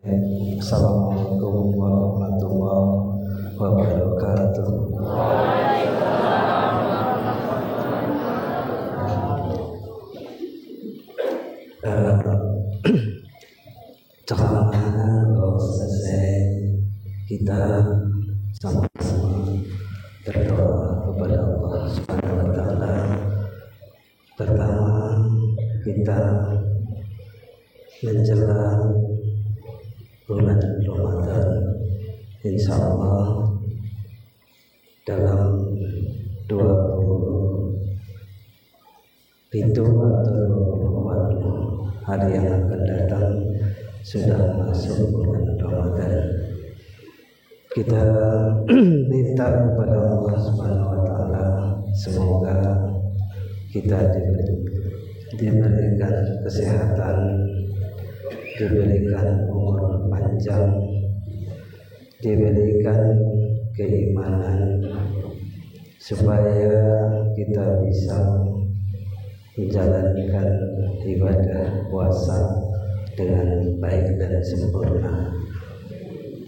Assalamualaikum warahmatullahi wabarakatuh. Ceramah kalau selesai kita sama-sama berdoa kepada Allah Subhanahu wa Ta'ala. Pertama, kita menjelang bulan Ramadan, insya Allah dalam 27 atau 24 hari yang akan datang sudah masuk bulan Ramadan. Kita minta kepada Allah Subhanahu wa Ta'ala semoga kita diberikan kesehatan, diberikan umur panjang, diberikan keimanan, supaya kita bisa menjalankan ibadah puasa dengan baik dan sempurna.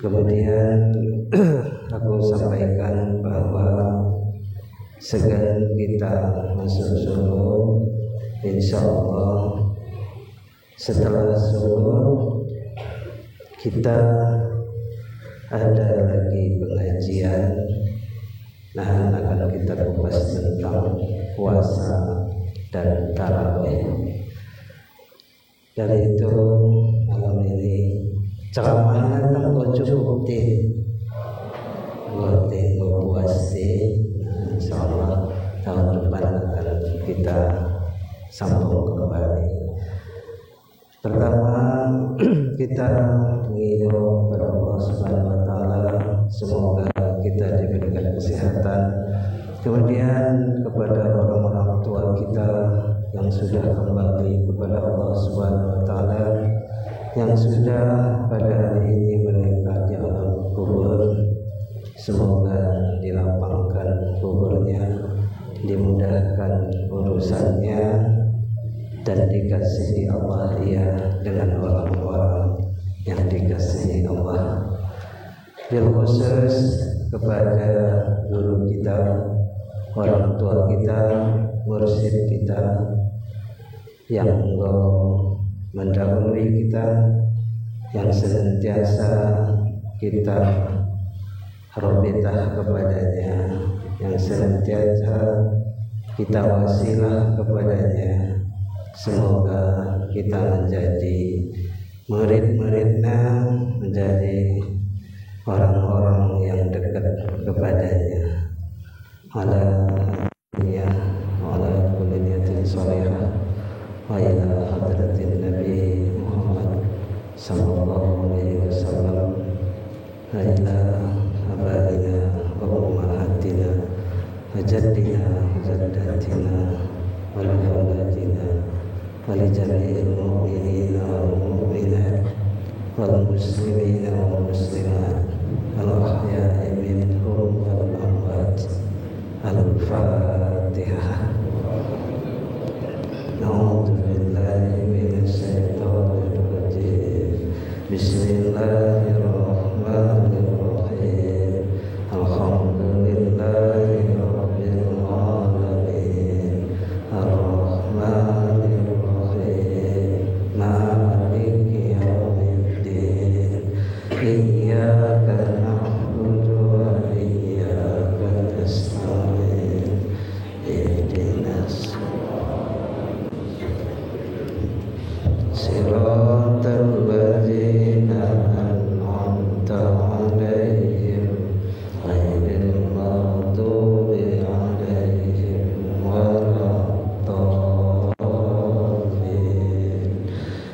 Kemudian aku sampaikan bahwa segan kita masuk subuh, insya Allah setelah subuh kita ada lagi pengajian. Nah, akan kita kupas tentang puasa dan tarawih. Dari itu malam ini ceramahnya tentang cukup puasa. Insya Allah tahun depan akan kita sambung kembali. Pertama, kita mengirim kepada Allah Subhanahu wa Ta'ala semoga kita diberikan kesehatan. Kemudian kepada orang-orang tua kita yang sudah kembali kepada Allah Subhanahu wa Ta'ala, yang sudah pada hari ini mereka di alam kubur, semoga dilapangkan kuburnya, dimudahkan urusannya, dan dikasihi Allah dengan orang-orang yang dikasihi Allah. Bil khusus kepada guru kita, orang tua kita, mursyid kita yang mendahului kita, yang senantiasa kita robitah kepadanya, yang senantiasa kita wasilah kepadanya. Semoga kita menjadi murid-muridnya, menjadi orang-orang yang dekat kepadanya. Ala ya ala kulli niyatin shalihah wa ila hadratin Nabi Muhammad sallallahu alaihi wasallam wa ila abaina wa ummahatina wa jaddina wa jaddatina wa awladina wa li jami'il mu'minina wal mu'minat wal muslimina wal muslimat al ahya'i minhum wal amwat. Al-Fatihah. A'udzu billahi minasyaitonir rajim. Bismillahirrahmanirrahim. Alhamdulillahi rabbil alamin. Ar-Rahmanir Rahim. Maliki yaumiddin. Iyyaka na'budu wa iyyaka nasta'in. Ihdinas siratal ladzina an'amta 'alaihim ghairil maghdubi 'alaihim waladdallin.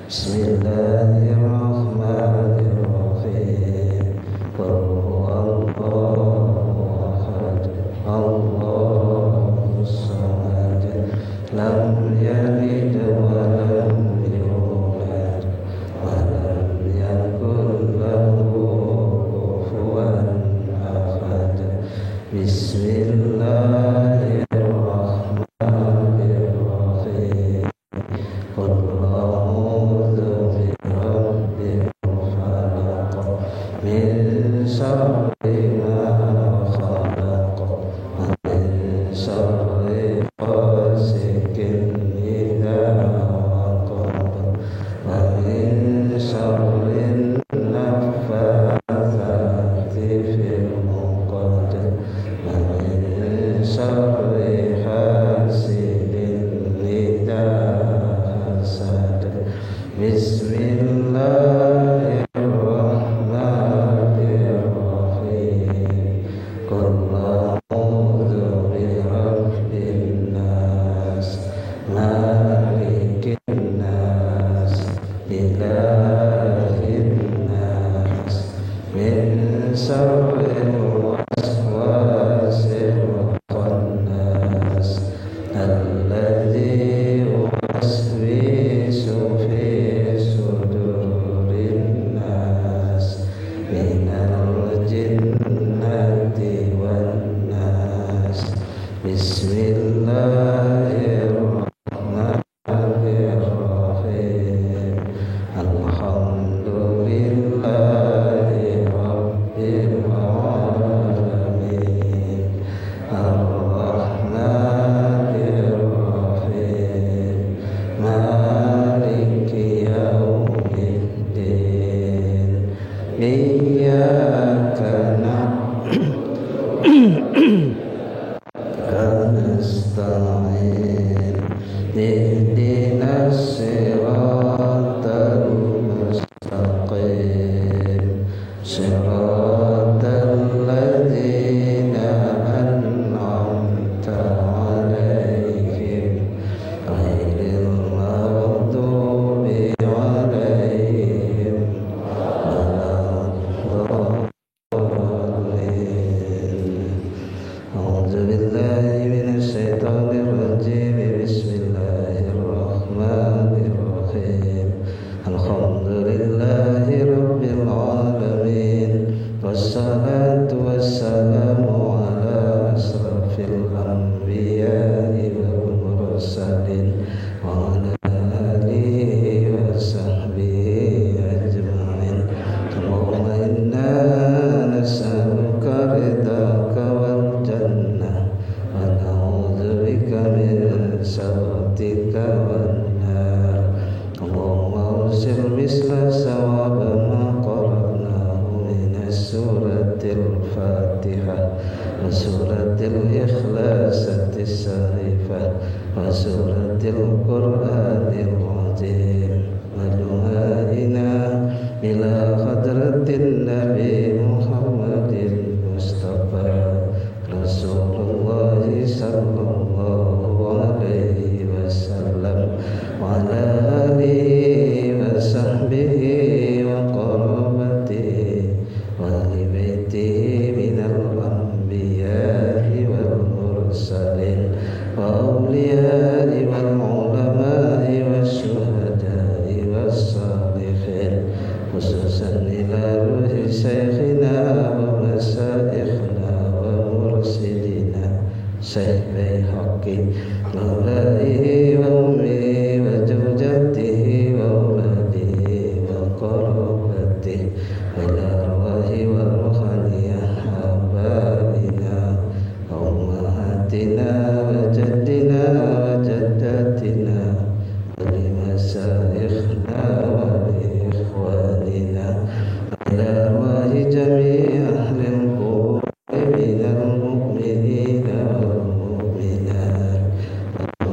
Bismillahirrahmanirrahim.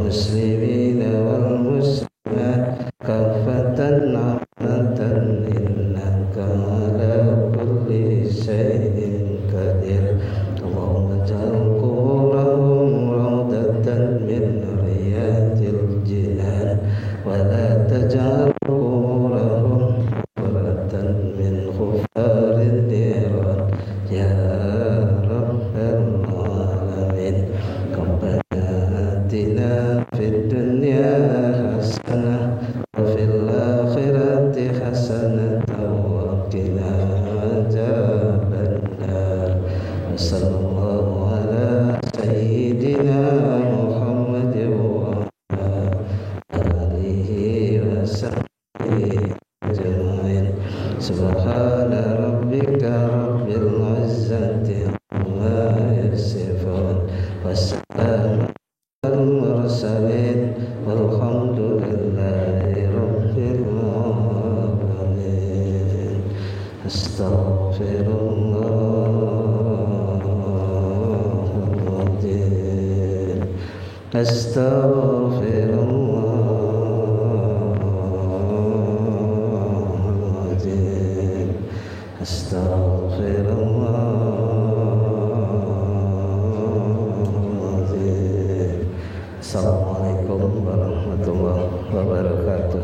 muslimina subhana rabbika rabbil izzati amma yasifun wassalamun alal mursalin walhamdulillahi rabbil alamin. Astaghfirullahaladzim. Astaghfirullahaladzim. Astaghfirullahaladzim. Assalamualaikum warahmatullahi wabarakatuh.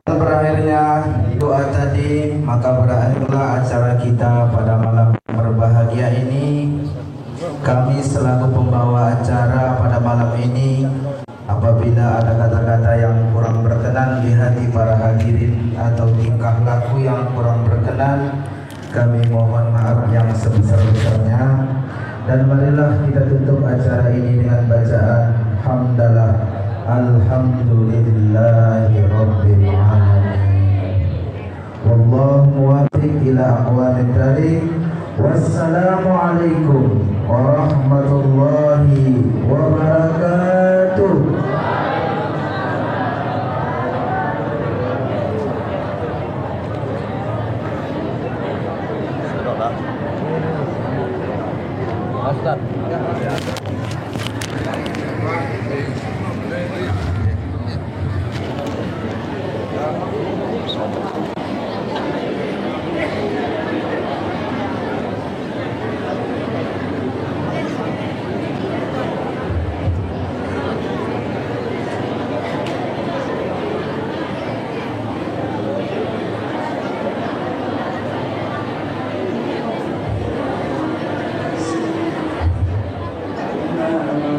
Berakhirnya doa tadi, maka berakhirlah acara kita pada malam berbahagia ini. Kami selaku pembawa acara pada malam ini, apabila ada kata-kata yang kurang berkenan di hati para hadirin atau tingkah laku yang kurang berkenan, kami mohon maaf yang sebesar-besarnya. Dan marilah kita tutup acara ini dengan bacaan hamdalah. Alhamdulillahi Rabbil Alamin. Wallahu muwaffiq ila aqwamit thariq. Wassalamualaikum warahmatullahi wabarakatuh. Ustaz. Bismillahirrahmanirrahim.